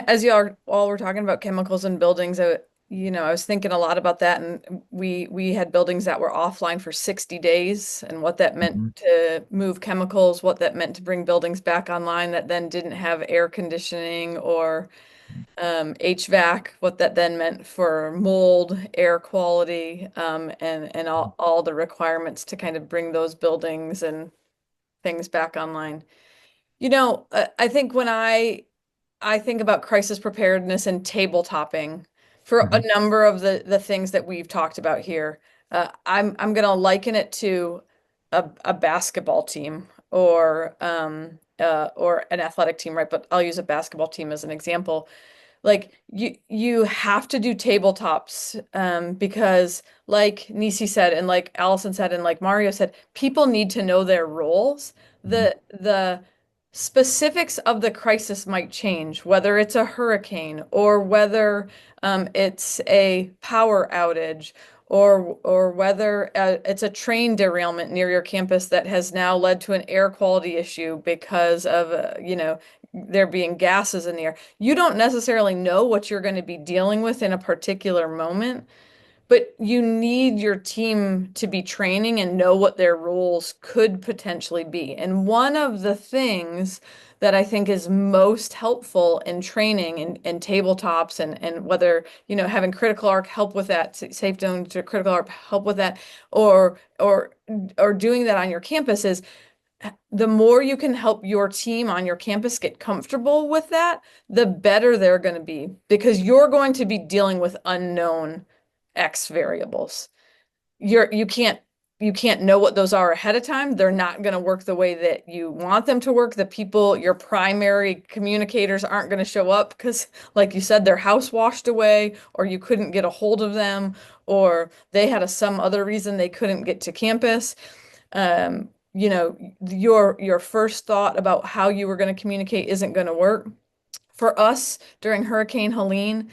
as you all were talking about chemicals in buildings, I was thinking a lot about that, and we had buildings that were offline for 60 days, and what that meant Mhm. to move chemicals, what that meant to bring buildings back online that then didn't have air conditioning or HVAC, what that then meant for mold, air quality, and all the requirements to kind of bring those buildings and things back online. I think when I think about crisis preparedness and tabletopping for a Mhm. number of the things that we've talked about here. I'm gonna liken it to a basketball team or an athletic team, right? But I'll use a basketball team as an example. Like you have to do tabletops because like Nisi said and like Allison said and like Mario said, people need to know their roles. Mhm. The specifics of the crisis might change, whether it's a hurricane or whether it's a power outage or whether it's a train derailment near your campus that has now led to an air quality issue because of there being gases in the air. You don't necessarily know what you're going to be dealing with in a particular moment, but you need your team to be training and know what their roles could potentially be. And one of the things that I think is most helpful in training and tabletops and whether, having CriticalArc help with that, SafeZone to CriticalArc help with that, or or or doing that on your campus is the more you can help your team on your campus get comfortable with that, the better they're going to be because you're going to be dealing with unknown X variables. You can't know what those are ahead of time. They're not going to work the way that you want them to work. The people, your primary communicators aren't going to show up because, like you said, their house washed away, or you couldn't get a hold of them, or they had some other reason they couldn't get to campus. Your first thought about how you were going to communicate isn't going to work. For us during Hurricane Helene,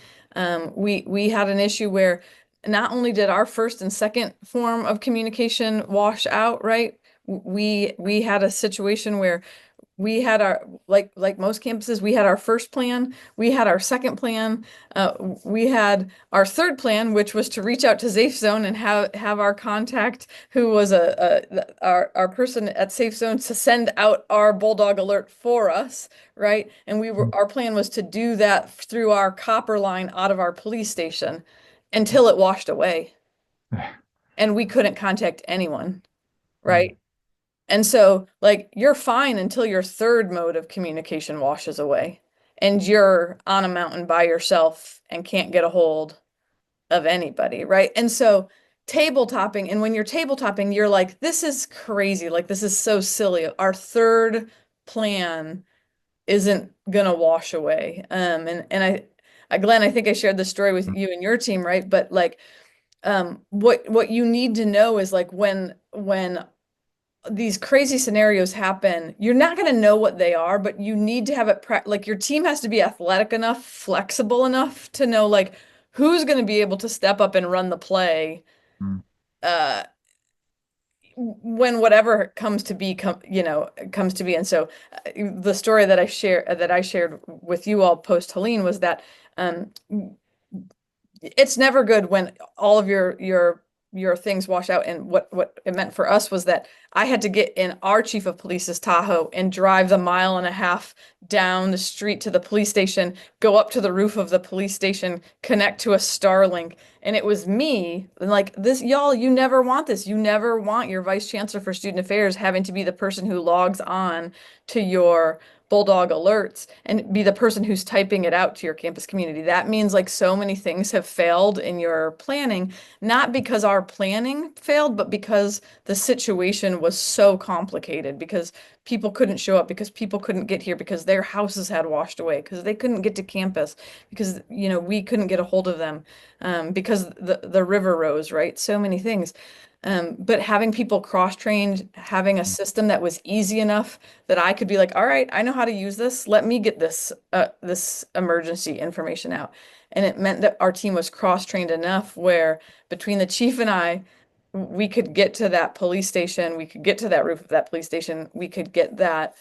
we had an issue where not only did our first and second form of communication wash out, right? We had a situation where we had our like most campuses, we had our first plan, we had our second plan, we had our third plan, which was to reach out to SafeZone and have our contact, who was our person at SafeZone, to send out our Bulldog alert for us, right? And our plan was to do that through our copper line out of our police station until it washed away, and we couldn't contact anyone, Mhm. right? And so, like, you're fine until your third mode of communication washes away and you're on a mountain by yourself and can't get a hold of anybody, right? And so, tabletopping, and when you're tabletopping, you're like, this is crazy. Like, this is so silly. Our third plan isn't gonna wash away. Glenn, I think I shared this story with you and your team, right? But like, what you need to know is like when these crazy scenarios happen, you're not going to know what they are, but you need to have it like your team has to be athletic enough, flexible enough to know like who's going to be able to step up and run the play Mhm. uh when whatever comes to be. And so the story that I shared with you all post Helene was that um it's never good when all of your things wash out. And what it meant for us was that I had to get in our chief of police's Tahoe and drive the mile and a half down the street to the police station, go up to the roof of the police station, connect to a Starlink. And it was me, and like this, y'all, you never want this. You never want your vice chancellor for student affairs having to be the person who logs on to your Bulldog alerts and be the person who's typing it out to your campus community. That means like so many things have failed in your planning, not because our planning failed, but because the situation was so complicated, because people couldn't show up, because people couldn't get here, because their houses had washed away, because they couldn't get to campus, because we couldn't get a hold of them, because the river rose, right? So many things. But having people cross-trained, having a system that was easy enough that I could be like, all right, I know how to use this. Let me get this emergency information out. And it meant that our team was cross-trained enough where between the chief and I, we could get to that police station, we could get to that roof of that police station, we could get that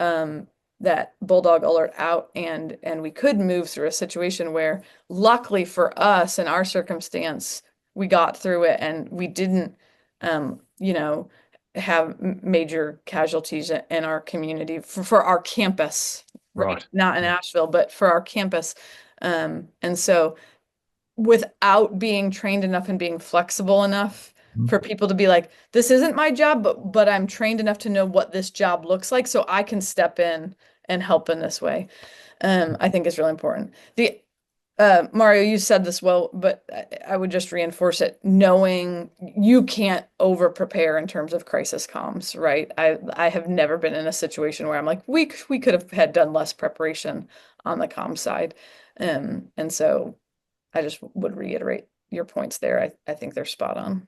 um, that bulldog alert out, and we could move through a situation where, luckily for us in our circumstance, we got through it and we didn't, you know, have major casualties in our community for our campus, right? Right. Not in Yeah. Asheville, but for our campus. And so without being trained enough and being flexible enough Mhm. for people to be like, this isn't my job, but I'm trained enough to know what this job looks like, so I can step in and help in this way. I think is really important. The Mario, you said this well, but I would just reinforce it. Knowing you can't over prepare in terms of crisis comms, right? I have never been in a situation where I'm like, we could have had done less preparation on the comm side. And so I just would reiterate your points there. I think they're spot on.